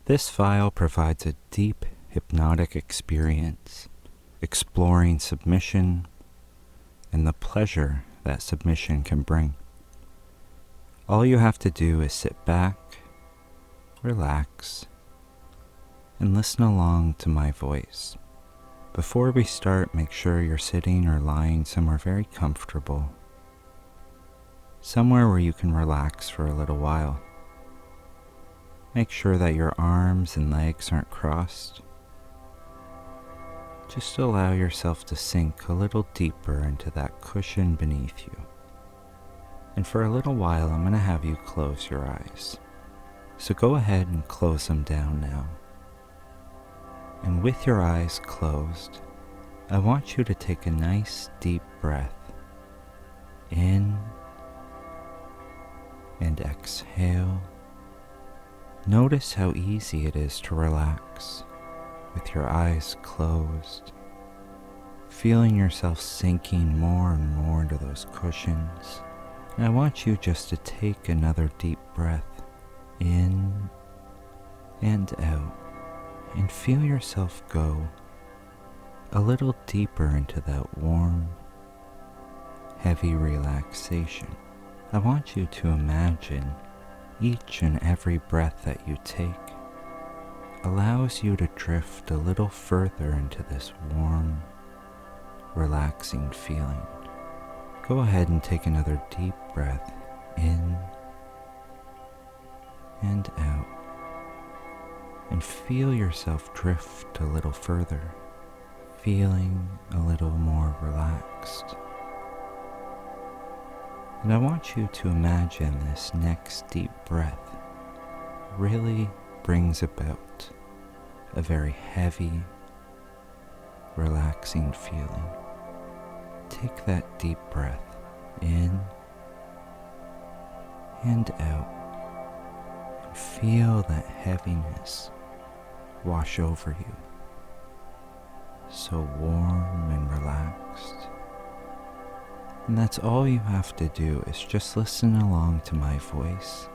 This file provides a deep hypnotic experience, exploring submission and the pleasure that submission can bring. All you have to do is sit back, relax, and listen along to my voice. Before we start, make sure you're sitting or lying somewhere very comfortable, somewhere where you can relax for a little while. Make sure that your arms and legs aren't crossed. Just allow yourself to sink a little deeper into that cushion beneath you. And for a little while, I'm going to have you close your eyes. So go ahead and close them down now. And with your eyes closed, I want you to take a nice deep breath in and exhale. Notice how easy it is to relax with your eyes closed, feeling yourself sinking more and more into those cushions. And I want you just to take another deep breath in and out and feel yourself go a little deeper into that warm, heavy relaxation. I want you to imagine each and every breath that you take allows you to drift a little further into this warm, relaxing feeling. Go ahead and take another deep breath in and out, and feel yourself drift a little further, feeling a little more relaxed. And I want you to imagine this next deep breath really brings about a very heavy, relaxing feeling. Take that deep breath in and out, and feel that heaviness wash over you, so warm and relaxed. And that's all you have to do, is just listen along to my voice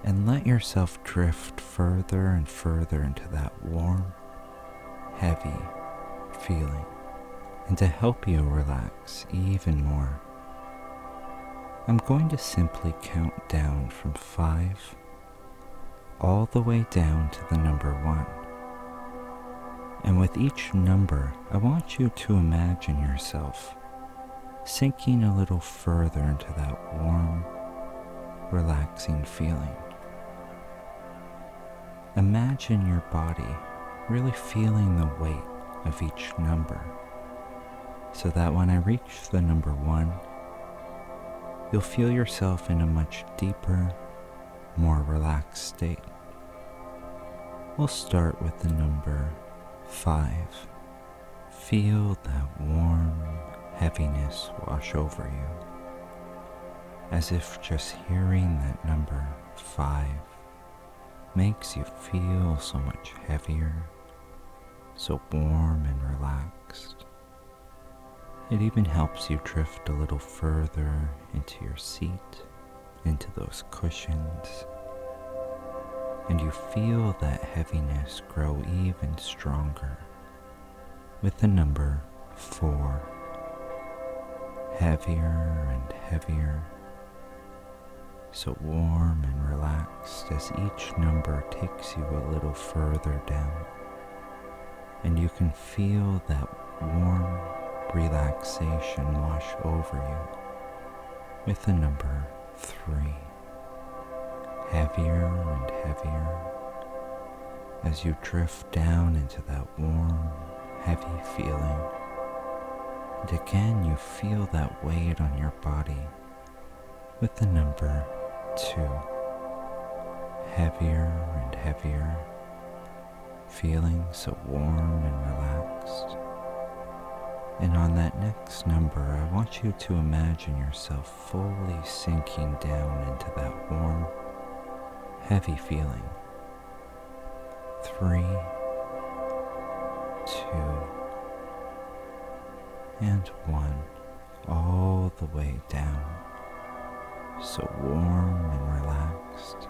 and let yourself drift further and further into that warm, heavy feeling. And to help you relax even more, I'm going to simply count down from 5 all the way down to the number 1. And with each number, I want you to imagine yourself sinking a little further into that warm, relaxing feeling. Imagine your body really feeling the weight of each number, so that when I reach the number 1, you'll feel yourself in a much deeper, more relaxed state. We'll start with the number 5. Feel that warm heaviness wash over you, as if just hearing that number 5 makes you feel so much heavier, so warm and relaxed. It even helps you drift a little further into your seat, into those cushions, and you feel that heaviness grow even stronger with the number 4. Heavier and heavier, so warm and relaxed as each number takes you a little further down, and you can feel that warm relaxation wash over you with the number 3. Heavier and heavier as you drift down into that warm, heavy feeling. And again, you feel that weight on your body with the number 2. Heavier and heavier, feeling so warm and relaxed. And on that next number, I want you to imagine yourself fully sinking down into that warm, heavy feeling. 3, 2, and 1, all the way down, so warm and relaxed.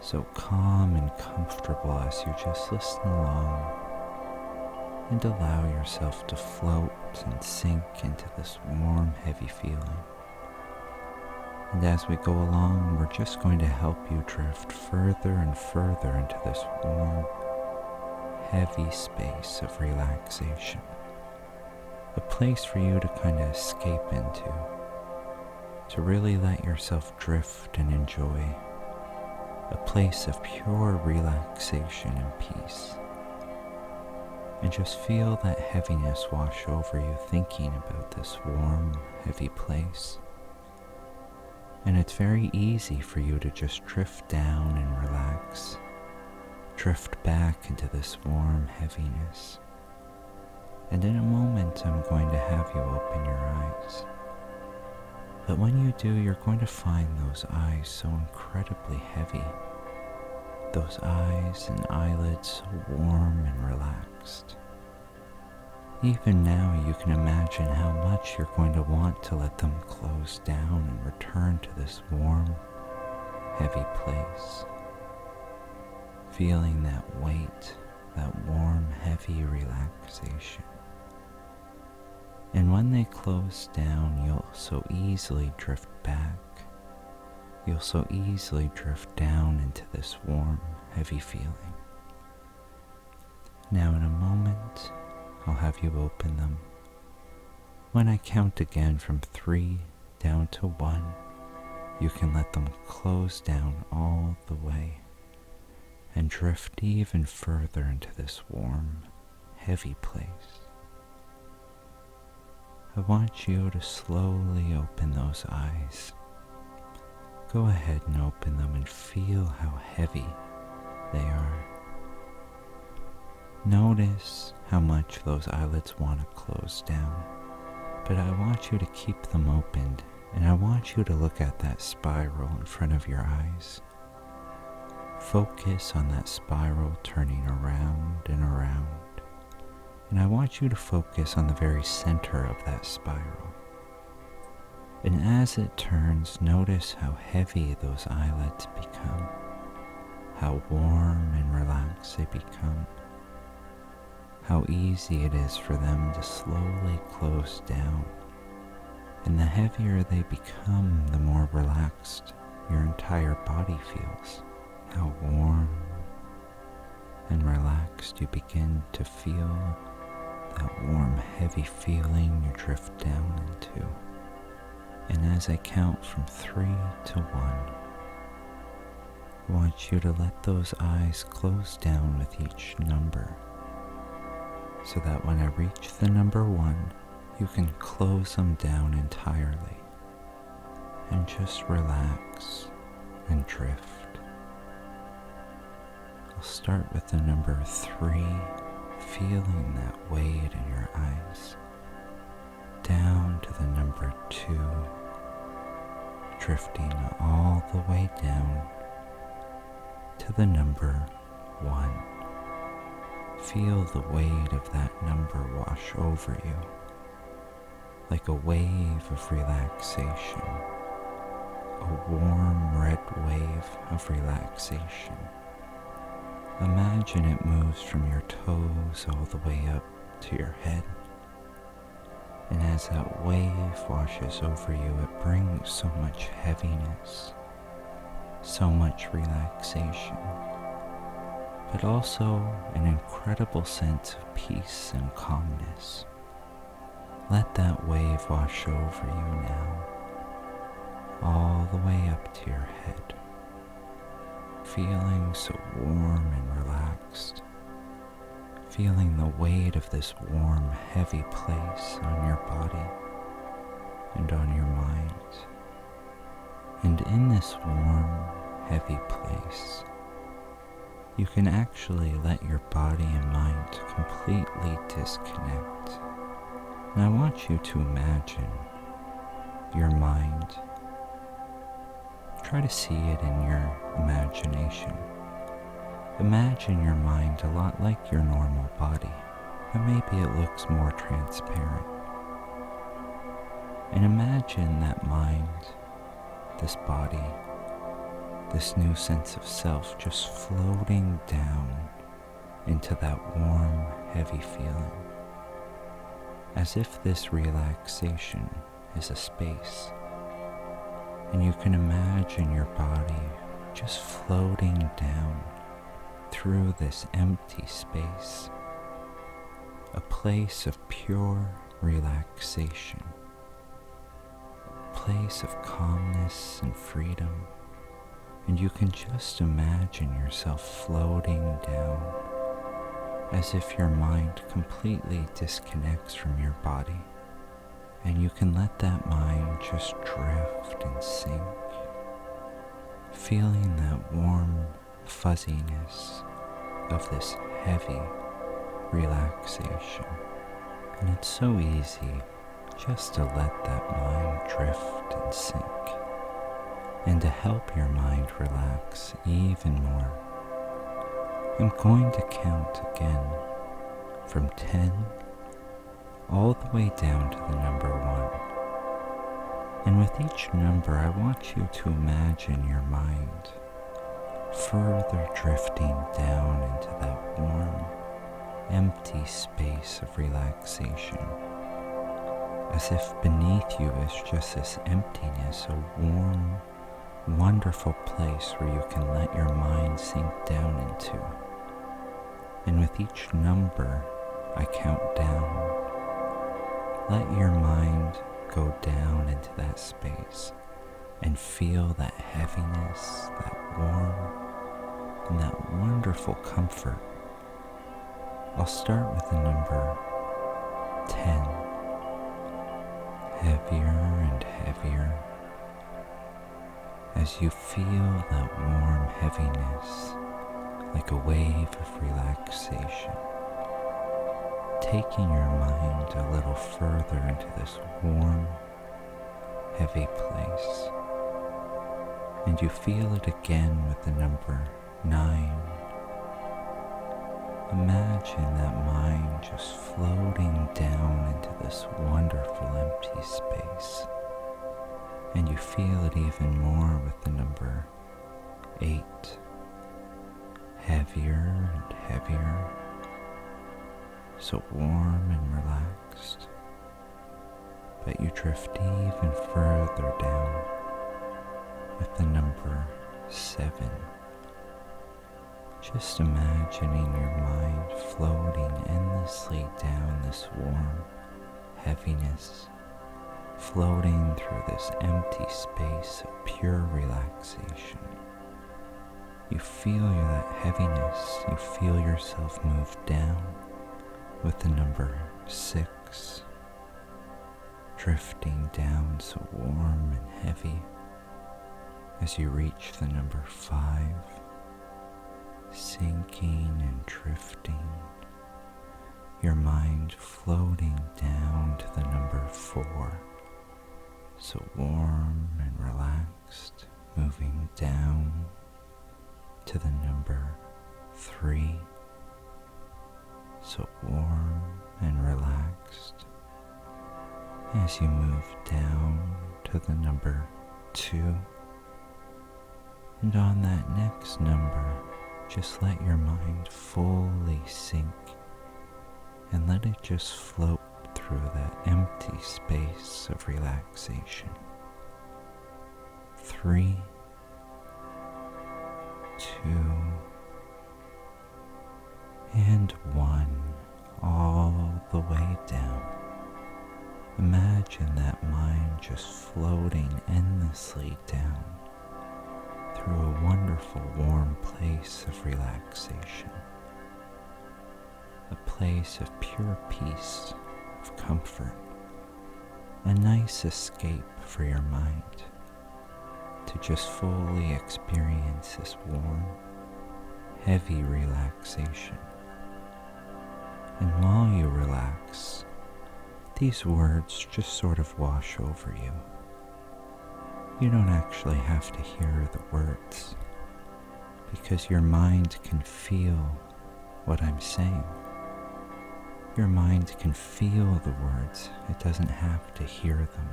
so calm and comfortable as you just listen along and allow yourself to float and sink into this warm, heavy feeling. And as we go along, we're just going to help you drift further and further into this warm, heavy space of relaxation. A place for you to kind of escape into, to really let yourself drift and enjoy. A place of pure relaxation and peace. And just feel that heaviness wash over you thinking about this warm, heavy place. And it's very easy for you to just drift down and relax, drift back into this warm heaviness. And in a moment, I'm going to have you open your eyes. But when you do, you're going to find those eyes so incredibly heavy. Those eyes and eyelids so warm and relaxed. Even now, you can imagine how much you're going to want to let them close down and return to this warm, heavy place. Feeling that weight, that warm, heavy relaxation. And when they close down, you'll so easily drift back. You'll so easily drift down into this warm, heavy feeling. Now in a moment, I'll have you open them. When I count again from 3 down to 1, you can let them close down all the way and drift even further into this warm, heavy place. I want you to slowly open those eyes. Go ahead and open them and feel how heavy they are. Notice how much those eyelids want to close down, but I want you to keep them opened, and I want you to look at that spiral in front of your eyes. Focus on that spiral turning around and around, and I want you to focus on the very center of that spiral. And as it turns, notice how heavy those eyelids become, how warm and relaxed they become, how easy it is for them to slowly close down. And the heavier they become, the more relaxed your entire body feels, how warm and relaxed you begin to feel, that warm, heavy feeling you drift down into. And as I count from 3 to 1, I want you to let those eyes close down with each number, so that when I reach the number 1, you can close them down entirely and just relax and drift. I'll start with the number 3, feeling that weight in your eyes, down to the number 2, drifting all the way down to the number 1. Feel the weight of that number wash over you, like a wave of relaxation, a warm red wave of relaxation. Imagine it moves from your toes all the way up to your head. And as that wave washes over you, it brings so much heaviness, so much relaxation, but also an incredible sense of peace and calmness. Let that wave wash over you now, all the way up to your head, feeling so warm and relaxed, feeling the weight of this warm, heavy place on your body and on your mind. And in this warm, heavy place, you can actually let your body and mind completely disconnect. And I want you to imagine your mind. Try to see it in your imagination. Imagine your mind a lot like your normal body, but maybe it looks more transparent. And imagine that mind, this body, this new sense of self just floating down into that warm, heavy feeling, as if this relaxation is a space, and you can imagine your body just floating down through this empty space, a place of pure relaxation, a place of calmness and freedom, and you can just imagine yourself floating down as if your mind completely disconnects from your body, and you can let that mind just drift and sink, feeling that warm fuzziness of this heavy relaxation. And it's so easy just to let that mind drift and sink. And to help your mind relax even more, I'm going to count again from 10 all the way down to the number 1. And with each number, I want you to imagine your mind further drifting down into that warm, empty space of relaxation, as if beneath you is just this emptiness, a warm, wonderful place where you can let your mind sink down into. And with each number I count down, let your mind go down into that space and feel that heaviness, that warmth, and that wonderful comfort. I'll start with the number 10, heavier and heavier, as you feel that warm heaviness like a wave of relaxation, taking your mind a little further into this warm, heavy place. And you feel it again with the number 9. Imagine that mind just floating down into this wonderful empty space. And you feel it even more with the number 8. Heavier and heavier, so warm and relaxed, but you drift even further down with the number 7. Just imagining your mind floating endlessly down this warm heaviness, floating through this empty space of pure relaxation. You feel that heaviness, you feel yourself move down with the number 6, drifting down so warm and heavy as you reach the number 5, sinking and drifting, your mind floating down to the number 4, so warm and relaxed, moving down to the number 3, so warm and relaxed, as you move down to the number 2, and on that next number, just let your mind fully sink and let it just float through that empty space of relaxation. 3, 2, and 1, all the way down. Imagine that mind just floating endlessly down through a wonderful warm place of relaxation, a place of pure peace, of comfort, a nice escape for your mind to just fully experience this warm, heavy relaxation. And while you relax, these words just sort of wash over you. You don't actually have to hear the words, because your mind can feel what I'm saying. Your mind can feel the words, it doesn't have to hear them.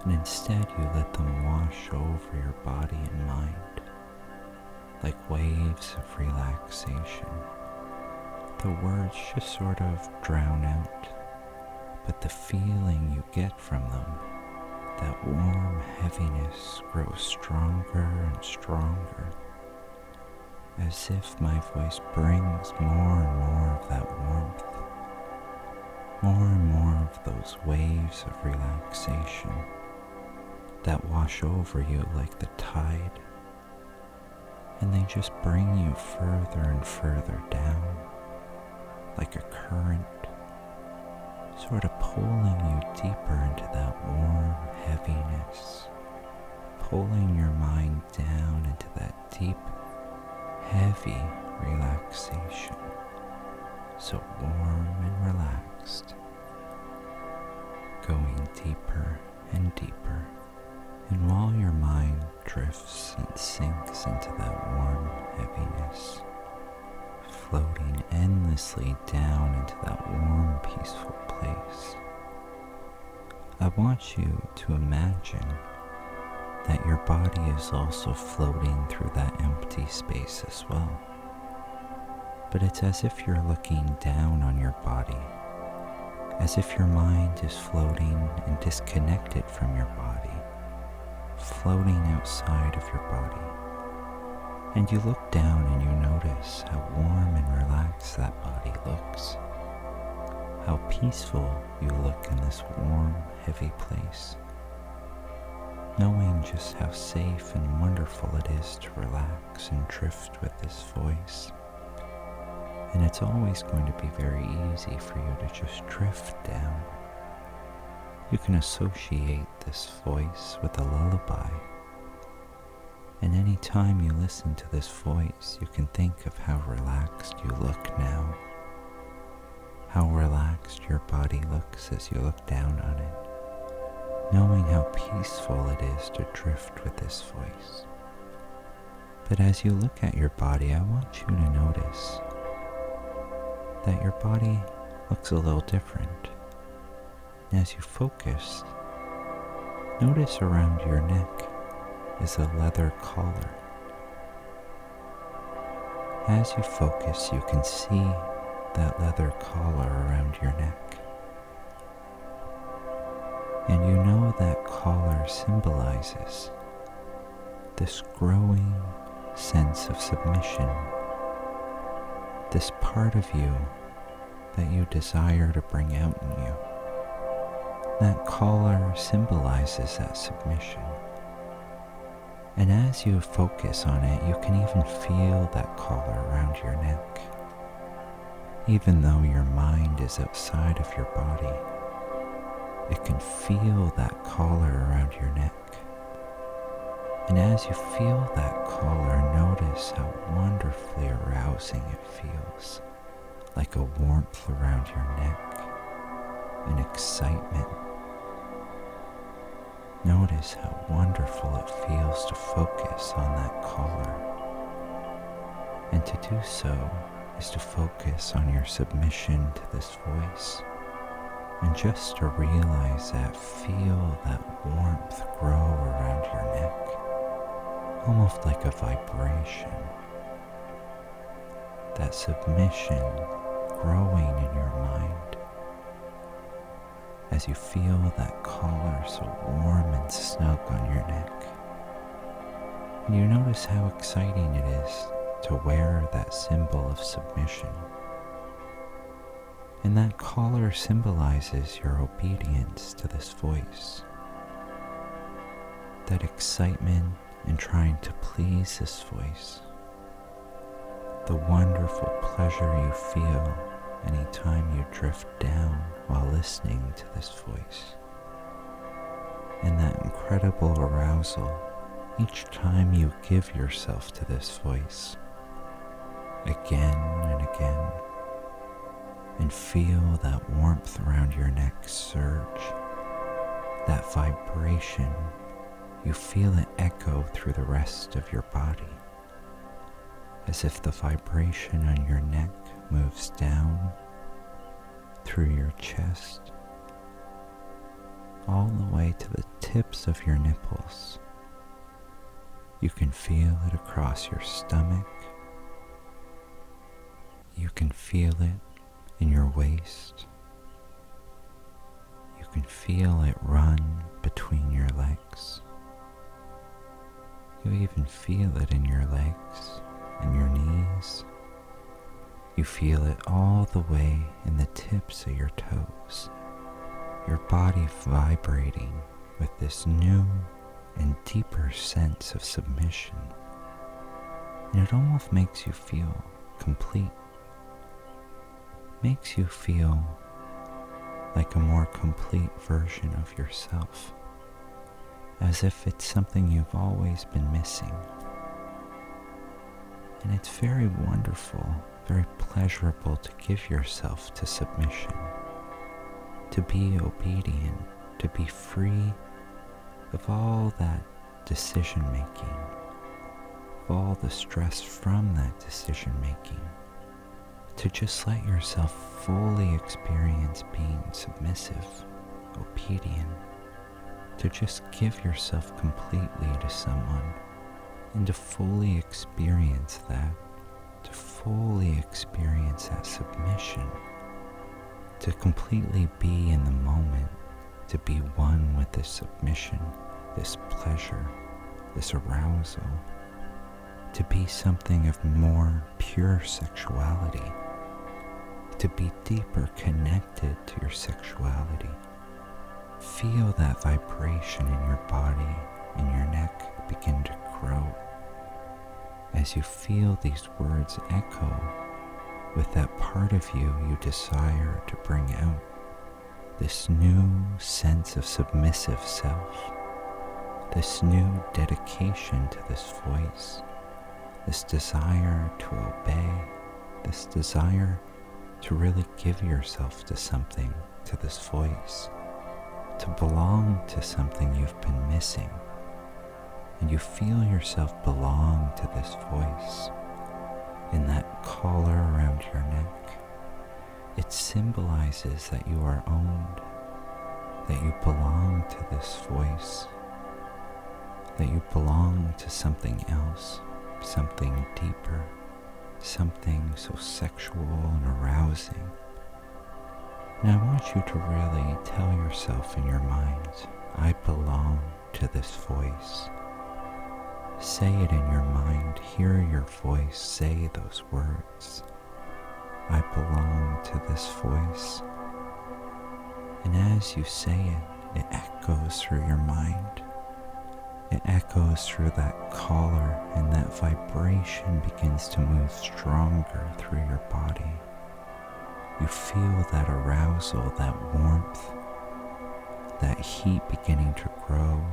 And instead you let them wash over your body and mind, like waves of relaxation. The words just sort of drown out, but the feeling you get from them, that warm heaviness, grows stronger and stronger, as if my voice brings more and more of that warmth, more and more of those waves of relaxation that wash over you like the tide, and they just bring you further and further down, like a current, sort of pulling you deeper into that warm heaviness, pulling your mind down into that deep, heavy relaxation, so warm and relaxed, going deeper and deeper. And while your mind drifts and sinks into that warm heaviness, floating endlessly down into that warm, peaceful place, I want you to imagine that your body is also floating through that empty space as well. But it's as if you're looking down on your body, as if your mind is floating and disconnected from your body, floating outside of your body. And you look down and you notice how warm and relaxed that body looks, how peaceful you look in this warm, heavy place, knowing just how safe and wonderful it is to relax and drift with this voice. And it's always going to be very easy for you to just drift down. You can associate this voice with a lullaby. And any time you listen to this voice, you can think of how relaxed you look now, how relaxed your body looks as you look down on it, knowing how peaceful it is to drift with this voice. But as you look at your body, I want you to notice that your body looks a little different. As you focus, notice around your neck is a leather collar. As you focus, you can see that leather collar around your neck. And you know that collar symbolizes this growing sense of submission, this part of you that you desire to bring out in you. That collar symbolizes that submission. And as you focus on it, you can even feel that collar around your neck. Even though your mind is outside of your body, it can feel that collar around your neck. And as you feel that collar, notice how wonderfully arousing it feels, like a warmth around your neck, an excitement. Notice how wonderful it feels to focus on that collar. And to do so is to focus on your submission to this voice, and just to realize that, feel that warmth grow around your neck, almost like a vibration. That submission growing in your mind as you feel that collar so warm and snug on your neck. And you notice how exciting it is to wear that symbol of submission. And that collar symbolizes your obedience to this voice, that excitement in trying to please this voice, the wonderful pleasure you feel anytime you drift down while listening to this voice, and that incredible arousal each time you give yourself to this voice, again and again, and feel that warmth around your neck surge, that vibration. You feel it echo through the rest of your body, as if the vibration on your neck moves down through your chest, all the way to the tips of your nipples. You can feel it across your stomach. You can feel it in your waist. You can feel it run between your legs. You even feel it in your legs and your knees. You feel it all the way in the tips of your toes. Your body vibrating with this new and deeper sense of submission. And it almost makes you feel complete. Makes you feel like a more complete version of yourself, as if it's something you've always been missing. And it's very wonderful, very pleasurable to give yourself to submission, to be obedient, to be free of all that decision making, of all the stress from that decision making, to just let yourself fully experience being submissive, obedient, to just give yourself completely to someone, and to fully experience that, to fully experience that submission, to completely be in the moment, to be one with this submission, this pleasure, this arousal, to be something of more pure sexuality, to be deeper connected to your sexuality. Feel that vibration in your body, in your neck begin to grow as you feel these words echo with that part of you desire to bring out, this new sense of submissive self, this new dedication to this voice, this desire to obey, this desire to really give yourself to something, to this voice, to belong to something you've been missing. And you feel yourself belong to this voice in that collar around your neck. It symbolizes that you are owned, that you belong to this voice, that you belong to something else, something deeper, something so sexual and arousing. And I want you to really tell yourself in your mind, I belong to this voice. Say it in your mind, hear your voice say those words. I belong to this voice. And as you say it, it echoes through your mind. It echoes through that collar, and that vibration begins to move stronger through your body. You feel that arousal, that warmth, that heat beginning to grow.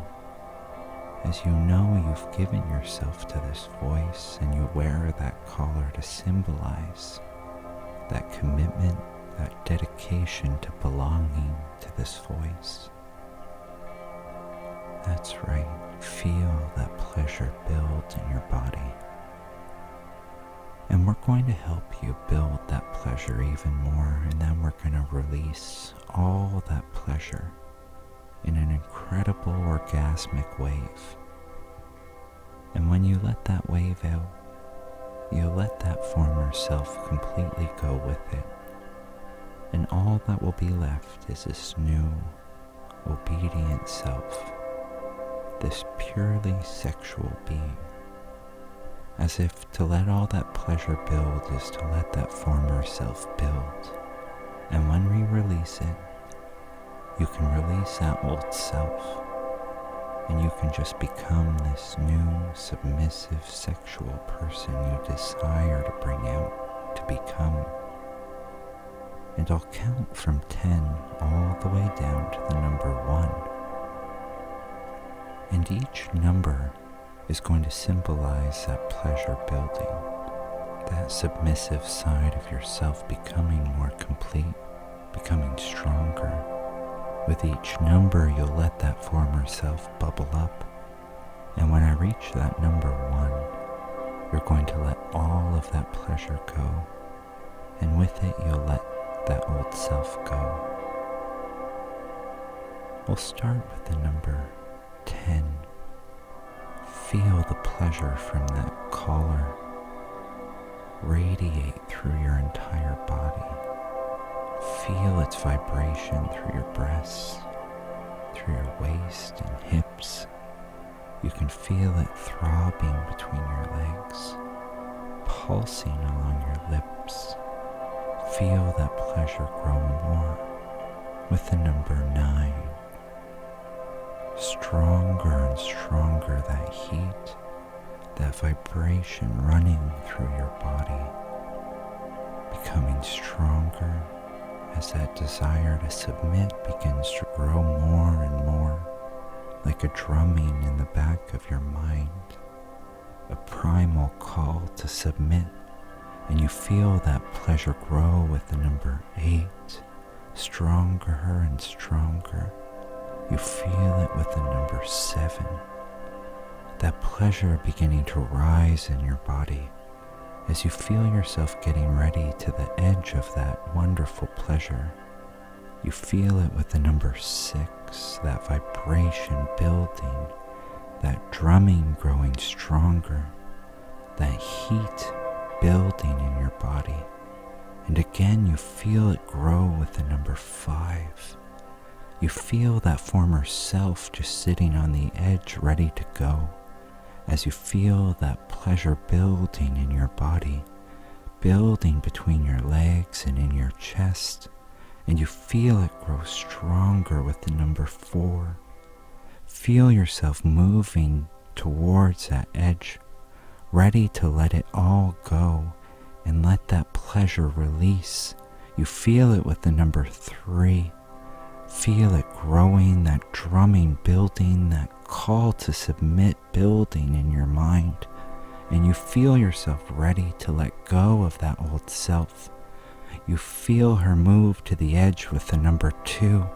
As you know you've given yourself to this voice, and you wear that collar to symbolize that commitment, that dedication to belonging to this voice. That's right. Feel that pleasure build in your body. And we're going to help you build that pleasure even more, and then we're going to release all that pleasure in an incredible orgasmic wave. And when you let that wave out, you let that former self completely go with it. And all that will be left is this new, obedient self, this purely sexual being. As if to let all that pleasure build is to let that former self build. And when we release it, you can release that old self, and you can just become this new, submissive, sexual person you desire to bring out, to become. And I'll count from 10 all the way down to the number 1. And each number is going to symbolize that pleasure building, that submissive side of yourself becoming more complete, becoming stronger. With each number, you'll let that former self bubble up. And when I reach that number 1, you're going to let all of that pleasure go. And with it, you'll let that old self go. We'll start with the number 10. Feel the pleasure from that collar radiate through your entire body. Feel its vibration through your breasts, through your waist and hips. You can feel it throbbing between your legs, pulsing along your lips. Feel that pleasure grow more with the number 9. Stronger and stronger that heat, that vibration running through your body, becoming stronger as that desire to submit begins to grow more and more, like a drumming in the back of your mind, a primal call to submit, and you feel that pleasure grow with the number 8, stronger and stronger. You feel it with the number 7, that pleasure beginning to rise in your body as you feel yourself getting ready to the edge of that wonderful pleasure. You feel it with the number 6, that vibration building, that drumming growing stronger, that heat building in your body. And again, you feel it grow with the number 5. You feel that former self just sitting on the edge ready to go, as you feel that pleasure building in your body, building between your legs and in your chest, and you feel it grow stronger with the number 4. Feel yourself moving towards that edge, ready to let it all go and let that pleasure release. You feel it with the number 3. Feel it growing, that drumming building, that call to submit building in your mind, and you feel yourself ready to let go of that old self. You feel her move to the edge with the number 2.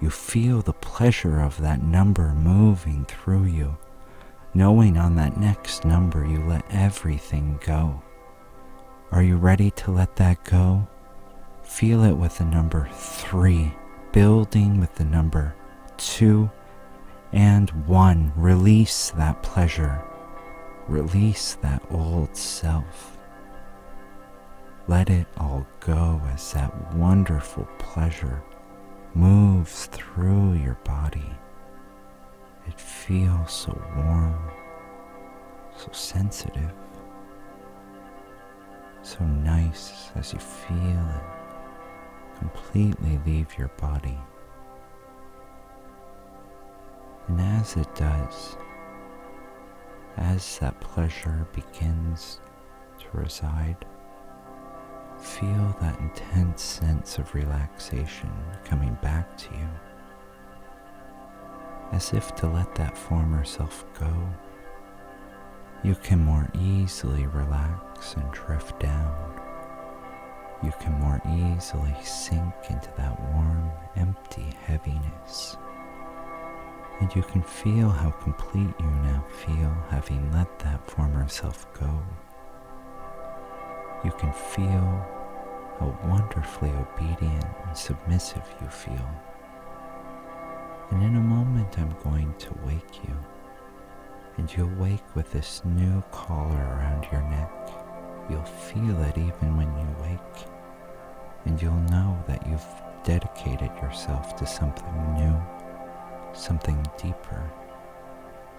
You feel the pleasure of that number moving through you, knowing on that next number you let everything go. Are you ready to let that go? Feel it with the number 3, building with the number 2 and 1. Release that pleasure. Release that old self. Let it all go as that wonderful pleasure moves through your body. It feels so warm, so sensitive, so nice as you feel it completely leave your body. And as it does, as that pleasure begins to reside, feel that intense sense of relaxation coming back to you, as if to let that former self go. You can more easily relax and drift down. You can more easily sink into that warm, empty heaviness. And you can feel how complete you now feel having let that former self go. You can feel how wonderfully obedient and submissive you feel. And in a moment I'm going to wake you, and you'll wake with this new collar around your neck. You'll feel it even when you wake, and you'll know that you've dedicated yourself to something new, something deeper.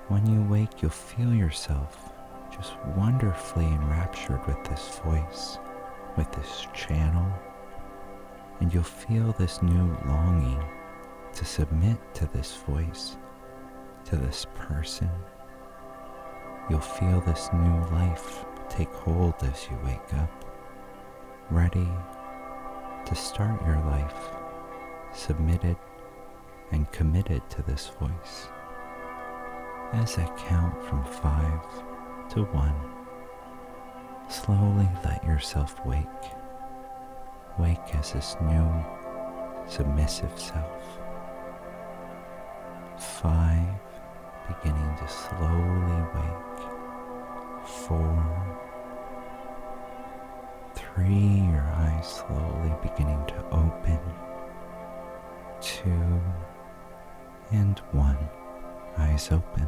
When you wake, you'll feel yourself just wonderfully enraptured with this voice, with this channel, and you'll feel this new longing to submit to this voice, to this person. You'll feel this new life take hold as you wake up, ready to start your life, submitted and committed to this voice. As I count from 5 to 1, slowly let yourself wake. Wake as this new, submissive self. 5, beginning to slowly wake. 4, 3, your eyes slowly beginning to open. 2, and 1, eyes open.